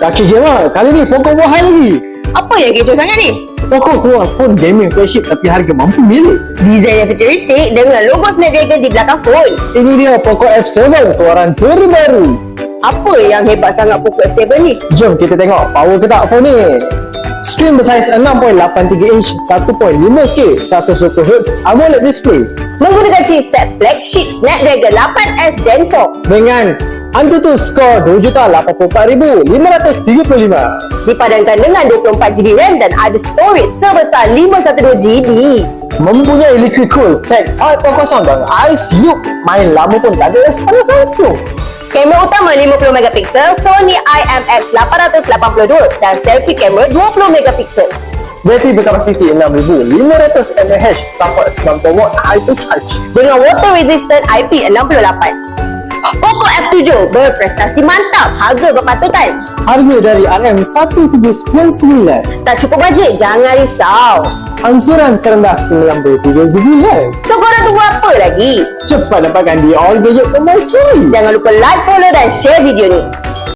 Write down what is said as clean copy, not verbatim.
Kaki gamer, kali ni Poco Wahai lagi. Apa yang kecoh sangat ni? Poco keluar phone gaming flagship tapi harga mampu milik. Desain yang futuristik dengan logo Snapdragon di belakang phone. Ini dia Poco F7 keluaran terbaru. Apa yang hebat sangat Poco F7 ni? Jom kita tengok power ke tak phone ni. Screen bersaiz 6.83 inch, 1.5K, 120Hz AMOLED display Menggunakan chipset flagship Snapdragon 8S Gen 4. dengan AnTuTu skor 2,84,535. Dipadankan dengan 24GB RAM dan ada storage sebesar 512GB. Mempunyai liquid cool tag 4.0 dan ice loop. Main lama pun tak ada panas langsung. Kamera utama 50MP, Sony IMX882 dan selfie kamera 20MP. Bateri berkapasiti 6500 mAh, support 90 watt hyper charge. Dengan water resistant IP68. Poco F7 berprestasi mantap, harga berpatutan. Harga dari RM1,799. Tak cukup bajet, jangan risau. Angsuran serendah 93 sebulan. So korang tunggu apa lagi? Cepat dapatkan di All Gadget Permaisuri. Jangan lupa like, follow dan share video ni.